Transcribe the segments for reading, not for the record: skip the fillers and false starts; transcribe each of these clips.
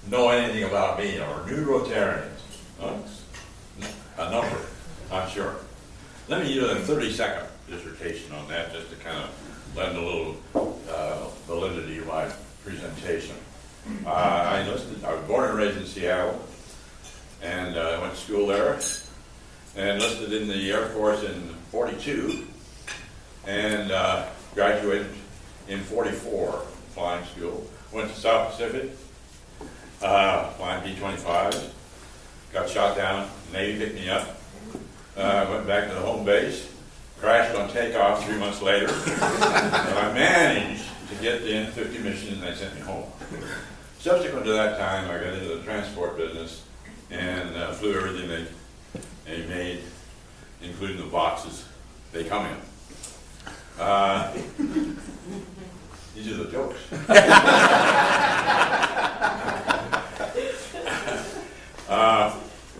know anything about me or knew Rotarians. A number, I'm sure. Let me do a 30-second dissertation on that just to kind of lend a little validity to my presentation. I was born and raised in Seattle, and I went to school there, and enlisted in the Air Force in '42, and graduated in '44, flying school. Went to South Pacific, flying B-25s, got shot down, Navy picked me up, went back to the home base, crashed on takeoff 3 months later, and I managed to get in 50 missions, and they sent me home. Subsequent to that time, I got into the transport business and flew everything they made, including the boxes they come in. These are the jokes.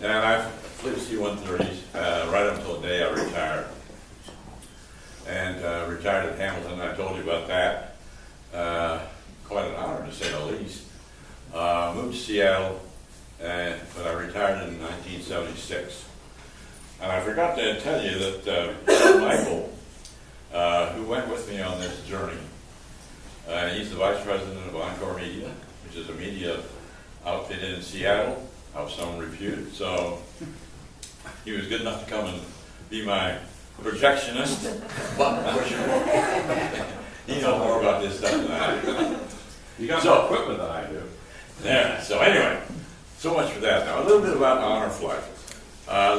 And I flew C-130s right up until the day I retired. And retired at Hamilton. I told you about that. Quite an honor, to say the least. Moved to Seattle, but I retired in 1976. And I forgot to tell you that Michael, who went with me on this journey, he's the vice president of Encore Media, which is a media outfit in Seattle of some repute. So he was good enough to come and be my projectionist, button pusher. He knows more about this stuff than I do. You got more equipment than I do. Yeah, so anyway, so much for that. Now, a little bit about Honor Flight.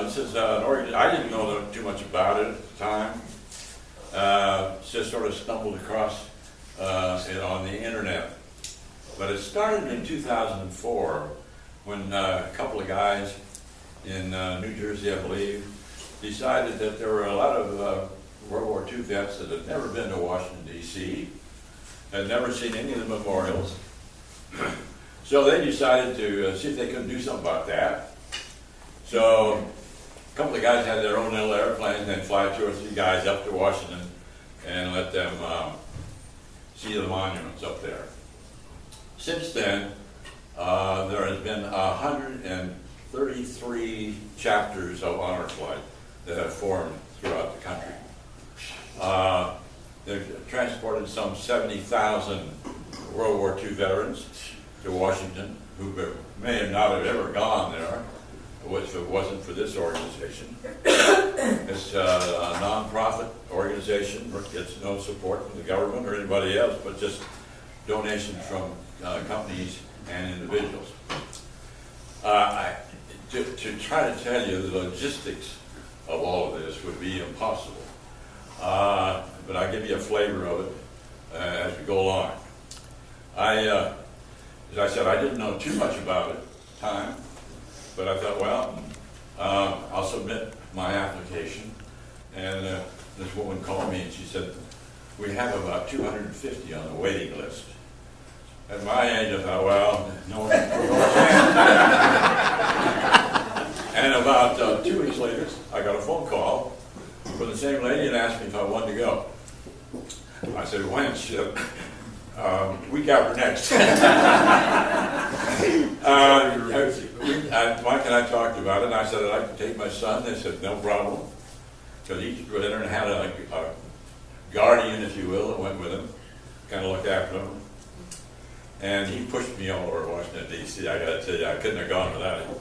This is an organization, I didn't know too much about it at the time. Just sort of stumbled across it on the internet. But it started in 2004 when a couple of guys in New Jersey, I believe, decided that there were a lot of World War II vets that had never been to Washington, D.C., had never seen any of the memorials. So they decided to see if they could do something about that. So a couple of guys had their own little airplane and then fly 2 or 3 guys up to Washington and let them see the monuments up there. Since then, there has been 133 chapters of Honor Flight that have formed throughout the country. They've transported some 70,000 World War II veterans to Washington who may not have ever gone there if it wasn't for this organization. It's a non-profit organization, gets no support from the government or anybody else, but just donations from companies and individuals. To try to tell you the logistics of all of this would be impossible. But I'll give you a flavor of it as we go along. As I said, I didn't know too much about it at the time, but I thought, well, I'll submit my application. And this woman called me and she said, we have about 250 on the waiting list. At my age, I thought, well, no chance. And about 2 weeks later, I got a phone call from the same lady and asked me if I wanted to go. I said, when? She said, week after next. Mike and I talked about it, and I said I'd like to take my son. They said, no problem. Because each veteran had a guardian, if you will, that went with him, kind of looked after him. And he pushed me all over Washington, D.C. I got to tell you, I couldn't have gone without him.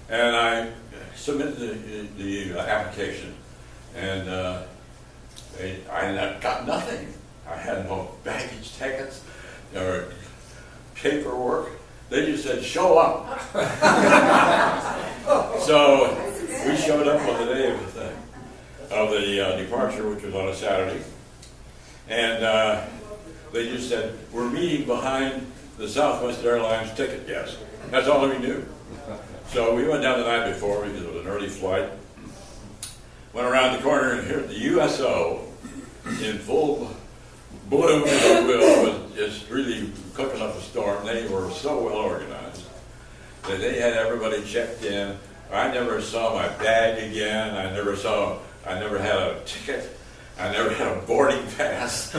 And I submitted the application, and I got nothing. I had no baggage tickets or paperwork. They just said, show up. So we showed up on the day of the departure, which was on a Saturday. And they just said, we're meeting behind the Southwest Airlines ticket desk. That's all we knew. So we went down the night before because it was an early flight. Went around the corner and here the USO in full bloom, if you will, was just really cooking up a storm. They were so well organized that they had everybody checked in. I never saw my bag again. I never had a ticket. I never had a boarding pass.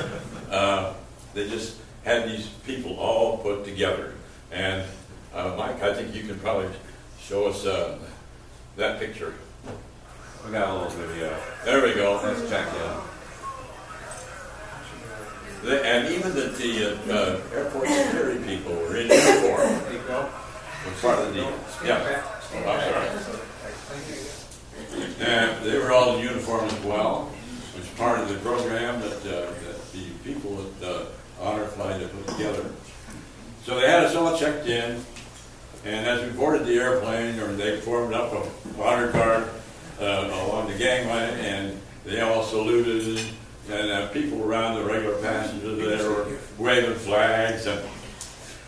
They just had these people all put together. And Mike, I think you can probably show us that picture. We got a little video. There we go. Let's check in. And even the airport security people were in uniform. There you go. Was part of the deal. Yeah. Oh, I'm sorry. And they were all in uniform as well, which is part of the program that the people at the Honor Flight had put together. So they had us all checked in, and as we boarded the airplane, or they formed up a honor guard along the gangway, and they all saluted, and people around the regular passengers there were waving flags, and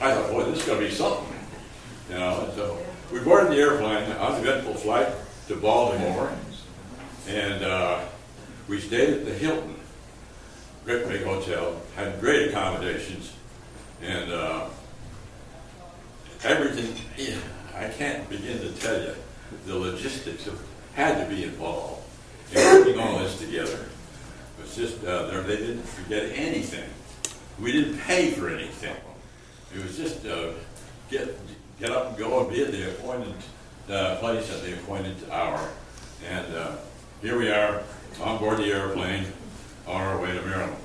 I thought, boy, this is going to be something, you know. And so we boarded the airplane, uneventful flight to Baltimore, and we stayed at the Hilton, great big hotel, had great accommodations, and everything. I can't begin to tell you the logistics of had to be involved in putting all this together. It was just they didn't forget anything. We didn't pay for anything. It was just get up and go and be at the appointed place at the appointed hour. And here we are on board the airplane on our way to Maryland.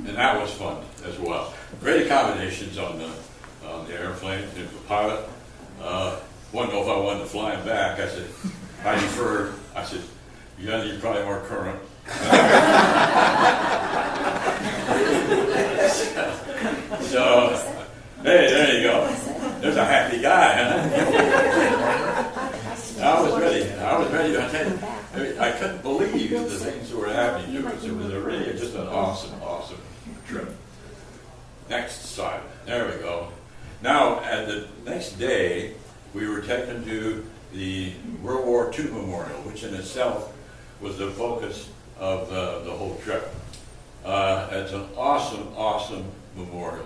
And that was fun as well. Great accommodations on the airplane. The pilot wanted to know if I wanted to fly him back. I said, I deferred. I said, yeah, you're probably more current. So, hey, there you go. There's a happy guy, huh? I was ready. I tell you, I couldn't believe the things that were happening to us. It was really just an awesome trip. Next slide. There we go. Now, at the next day, we were taken to the World War II Memorial, which in itself was the focus of the whole trip. It's an awesome memorial.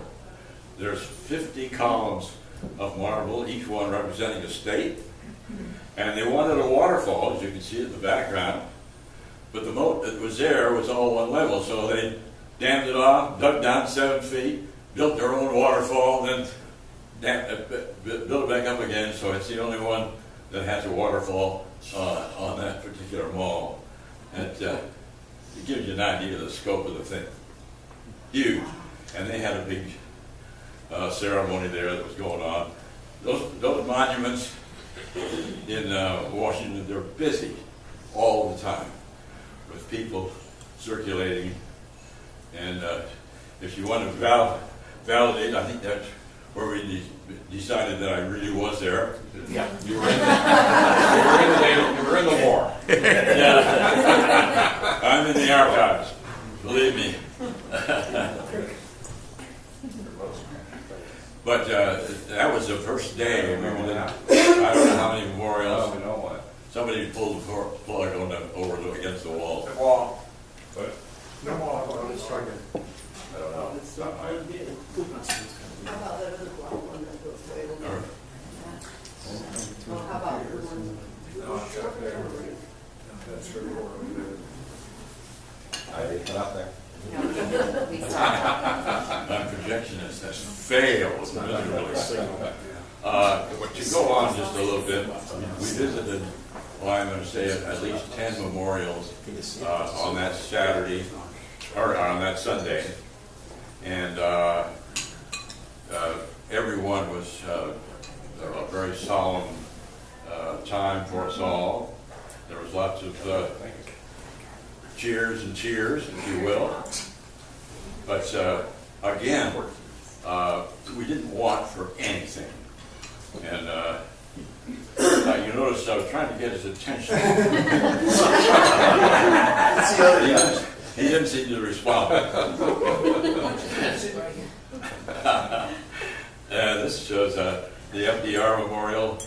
There's 50 columns of marble, each one representing a state. And they wanted a waterfall, as you can see in the background. But the moat that was there was all one level, so they dammed it off, dug down 7 feet, built their own waterfall, then built it back up again, so it's the only one that has a waterfall on that particular mall. And it gives you an idea of the scope of the thing. Huge. And they had a big ceremony there that was going on. Those monuments in Washington, they're busy all the time with people circulating. And if you want to validate, I think that's where we decided that I really was there. Yeah, you were in the war. Yeah. I'm in the archives, believe me. But that was the first day. I don't know how many memorials. You know what? Somebody pulled the plug on over against the wall. The wall. But No wall. I don't know. It's not mine. How about that other black one that goes way over? Well, how about the one? No, it's up there. That's her door over there. I didn't cut out there. No, we saw My projectionist has failed miserably. But to go on just a little bit, we visited, well, I'm going to say at least 10 memorials on that Saturday, or on that Sunday. And everyone was a very solemn time for us all. There was lots of cheers, if you will. But again, we didn't want for anything. And you notice I was trying to get his attention. He didn't seem to respond. This shows the FDR Memorial,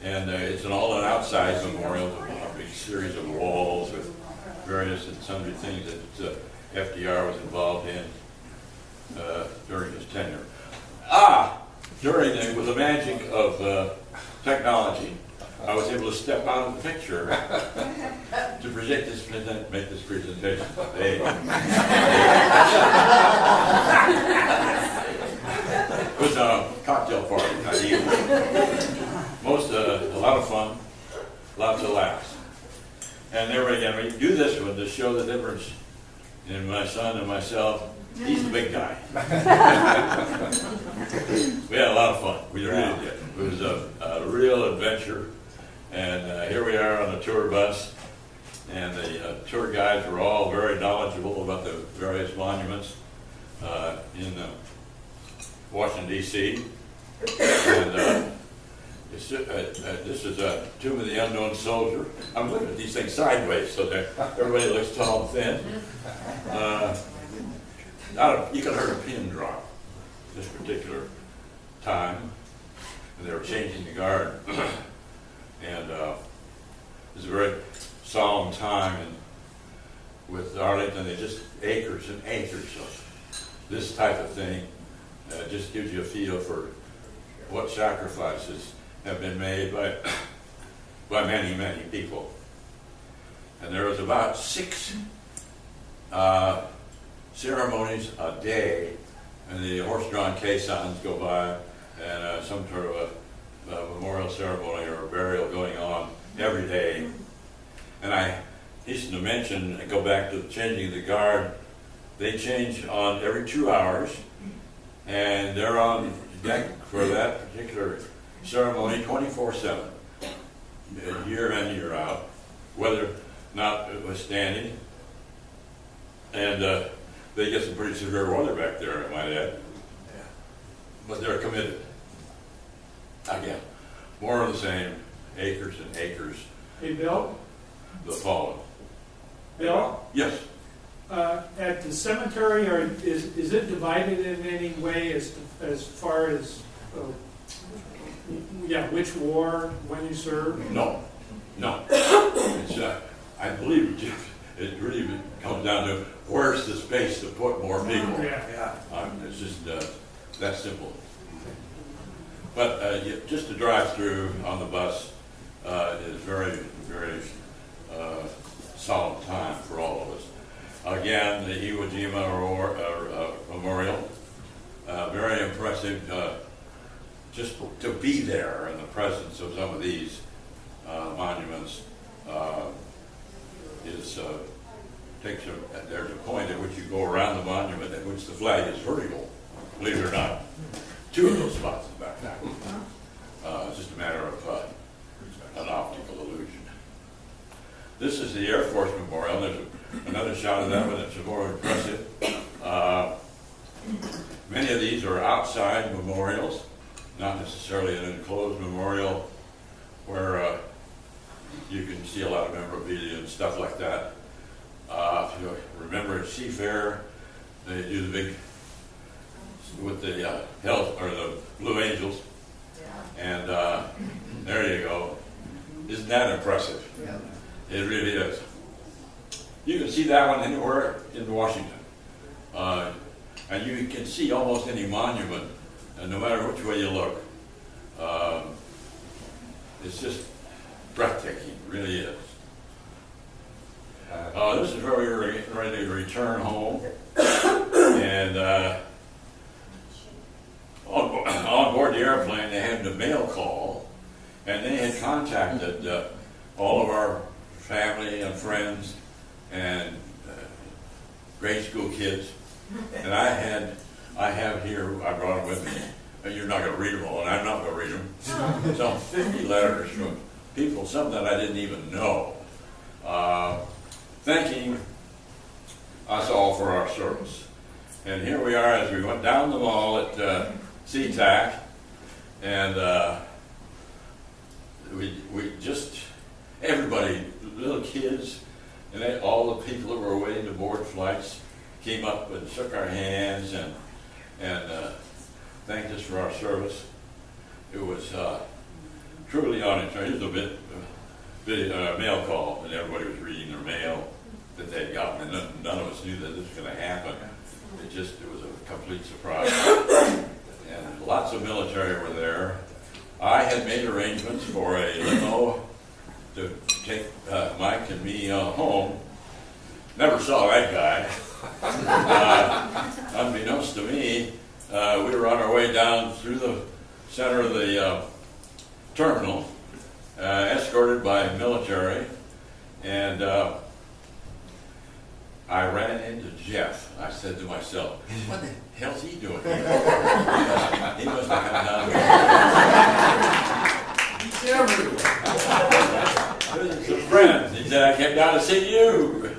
and it's an all-in outside memorial, a big series of walls with various and sundry things that FDR was involved in during his tenure. With the magic of technology, I was able to step out of the picture to make this presentation today. It was a cocktail party, not even. A lot of fun, lots of laughs. And there again, we do this one to show the difference in my son and myself. He's the big guy. We had a lot of fun. We really did. It was a real adventure. And here we are on a tour bus. And the tour guides were all very knowledgeable about the various monuments in Washington, D.C. And this is a Tomb of the Unknown Soldier. I'm looking at these things sideways so that everybody looks tall and thin. You could hear a pin drop this particular time. And they were changing the guard. And it was a very solemn time. And with Arlington, they just acres and acres of this type of thing. Just gives you a feel for what sacrifices have been made by many, many people. And there was about 6 ceremonies a day, and the horse-drawn caissons go by, and some sort of a memorial ceremony or a burial going on every day. And I hasten to mention, go back to changing the guard. They change on every 2 hours, and they're on deck for that particular ceremony 24/7, year in, year out, weather notwithstanding. And they get some pretty severe weather back there, I might add. But they're committed. Again, more of the same, acres and acres. Hey, Bill? The fallen. Bill? Yes. At the cemetery, is it divided in any way as far as, which war, when you served? No. It's, I believe it really comes down to where's the space to put more people. Yeah. It's just that simple. But just to drive through on the bus is very, very solemn time for all of us. Again, the Iwo Jima Memorial, very impressive. Just to be there in the presence of some of these monuments there's a point at which you go around the monument at which the flag is vertical, believe it or not. 2 of those spots in back now. It's just a matter of an optical illusion. This is the Air Force Memorial. There's another shot of that one that's more impressive. Many of these are outside memorials, not necessarily an enclosed memorial where you can see a lot of memorabilia and stuff like that. If you remember at Seafair, they do the big, with the health, or the Blue Angels. And there you go. Isn't that impressive? Yeah. It really is. You can see that one anywhere in Washington. And you can see almost any monument, no matter which way you look. It's just breathtaking, it really is. This is where we were getting ready to return home. And on board the airplane, they had the mail call, and they had contacted all of our family and friends and grade school kids. And I have here, I brought them with me, and you're not going to read them all, and I'm not going to read them. Some 50 letters from people, some that I didn't even know, thanking us all for our service. And here we are as we went down the mall at SeaTac, and we just, everybody, little kids, and all the people that were waiting to board flights came up and shook our hands and thanked us for our service. It was truly honoring. Here's a mail call, and everybody was reading their mail that they'd gotten, and none of us knew that this was going to happen. It was a complete surprise. And lots of military were there. I had made arrangements for a limo to take Mike and me home. Never saw that guy. Unbeknownst to me, we were on our way down through the center of the terminal, escorted by military, and I ran into Jeff. I said to myself, what the hell's he doing here? He must have come down here. He's everywhere. Some friends. He said, I came down to see you.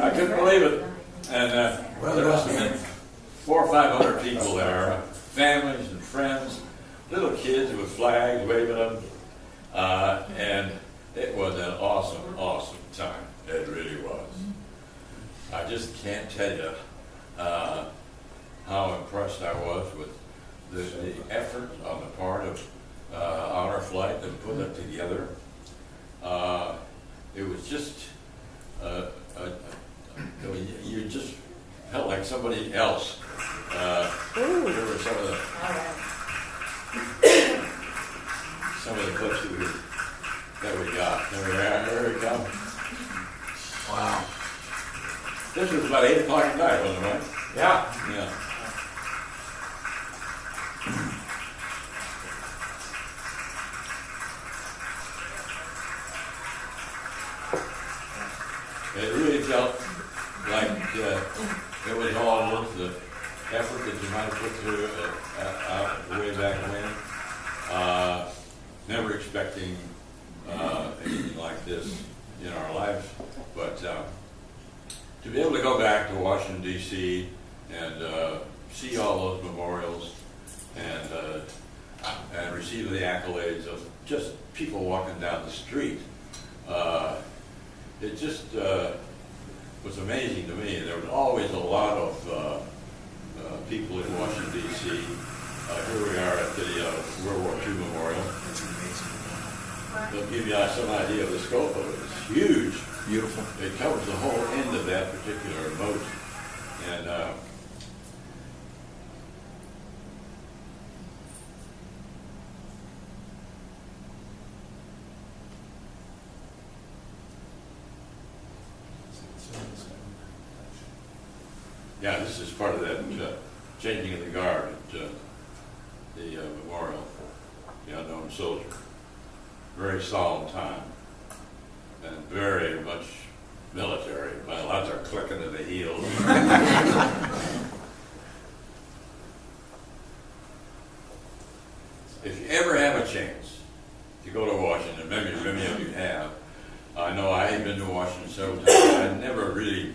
I couldn't believe it. And there must have been 400 or 500 people there, families and friends, little kids with flags waving them. And it was an awesome, awesome time. It really was. I just can't tell you how impressed I was with the effort on the part of Honor Flight that put it together. It was just, you just felt like somebody else. There were some of the clips that we got. There we go. Wow. This was about 8 o'clock at night, wasn't it, right? Yeah. Yeah. It really felt like it was all worth the effort that you might have put through out way back when. Never expecting anything like this in our lives, but to be able to go back to Washington, D.C. and see all those memorials and receive the accolades of just people walking down the street, it just was amazing to me. There was always a lot of people in Washington, D.C. Here we are at the World War II Memorial. They'll give you some idea of the scope of it. It's huge. Beautiful. It covers the whole end of that particular moat. And yeah, this is part of that changing of the guard at the memorial, the unknown soldier. Very solemn time, and very much military. My lots are clicking to the heels. If you ever have a chance to go to Washington, many of you have. I know I have been to Washington several times. I never really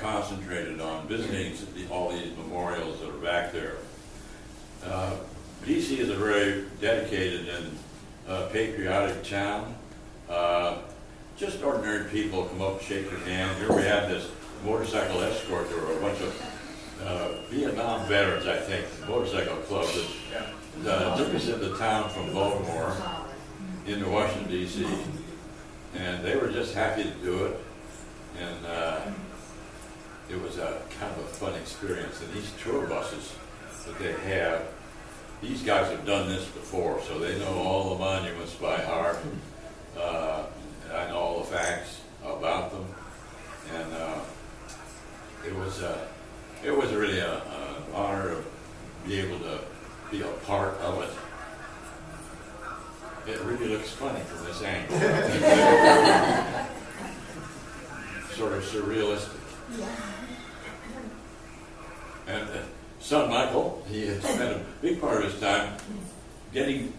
concentrated on visiting all these memorials that are back there. D.C. is a very dedicated and patriotic town. Just ordinary people come up, shake your hand. Here we had this motorcycle escort. There were a bunch of Vietnam veterans, I think, motorcycle club that took us into town from Baltimore into Washington, D.C. And they were just happy to do it. And it was a kind of a fun experience. And these tour buses that they have, these guys have done this before, so they know all the monuments by heart. I know all the facts about them, and it was really an honor to be able to be a part of it. It really looks funny from this angle. Sort of surrealistic. And son Michael, he had spent a big part of his time getting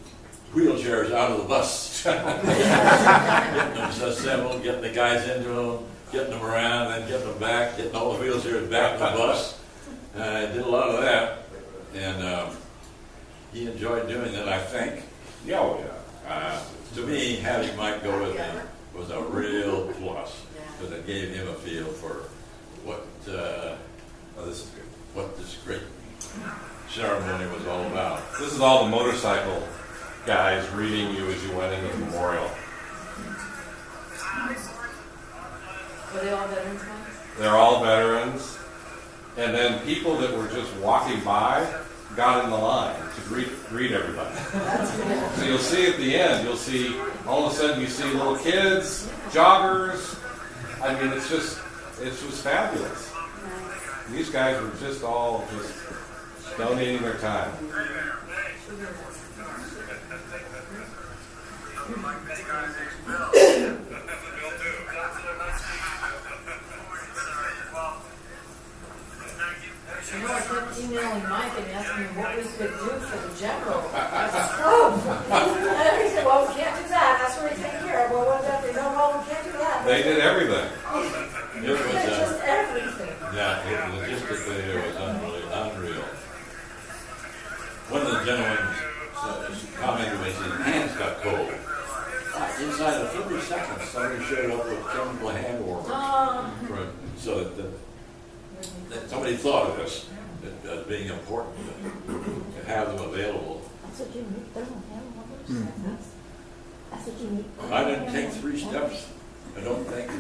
wheelchairs out of the bus, getting them assembled, getting the guys into them, getting them around, then getting them back, getting all the wheelchairs back to the bus. Did a lot of that, and he enjoyed doing that, I think. Yeah. To me, having Mike go with me was a real plus, because it gave him a feel for what what this great ceremony was all about. This is all the motorcycle guys reading you as you went into the memorial. Were they all veterans ones? They're all veterans. And then people that were just walking by, got in the line to greet everybody. So you'll see at the end, you'll see, all of a sudden you see little kids, joggers. I mean, it was fabulous. These guys were just all just donating their time. You know, I kept emailing Mike and asking him what we could do for the general. I was and he said, well, we can't do that. That's what we take care of. Well, what about the no, well, we can't do that. They did everything. It was, Just everything. yeah, logistically, it was unreal. One of the gentlemen commented when his hands got cold. Inside of 30 seconds, somebody showed up with chemical hand warmers. So that somebody thought of this as being important to have them available. That's what you need. They don't have one. That's what you need. I didn't take 3 steps, I don't think.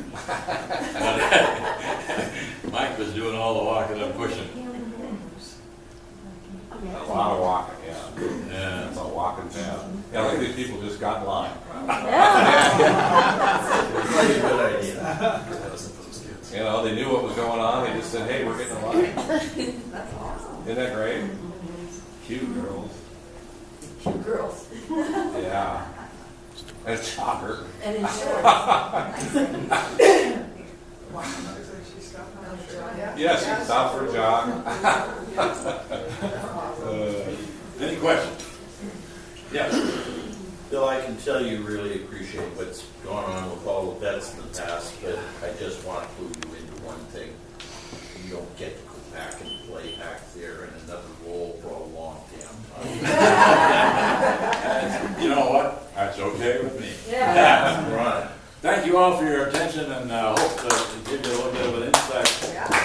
Mike was doing all the walking and pushing. A lot of walking, yeah. Yeah. That's a walking town. Yeah, look at these people just got in line. Good idea. You know, they knew what was going on. They just said, hey, we're getting in line. That's awesome. Isn't that great? Cute girls. Cute girls. Yeah. And a jogger. And in shorts. Yes, you stop for a jog. Any questions? Yes. Bill, I can tell you really appreciate what's gone on with all the vets in the past, but I just want to clue you into one thing. You don't get to go back and play back there in another role for a long damn time. You know what? That's okay with me. Yeah. Right. Thank you all for your attention, and hope to give you a little bit of an insight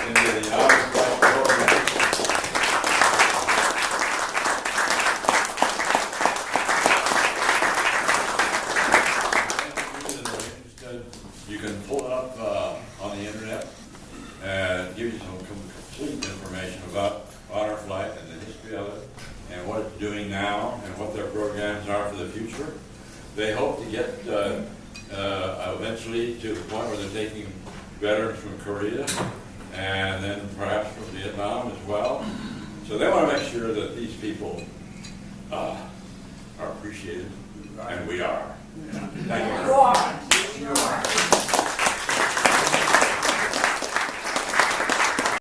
into the August Life program. You can pull it up on the internet and give you some complete information about Honor Flight and the history of it, and what it's doing now, and what their programs are for the future. They hope to get eventually to the point where they're taking veterans from Korea and then perhaps from Vietnam as well. So they want to make sure that these people are appreciated, and we are. Thank you. You are.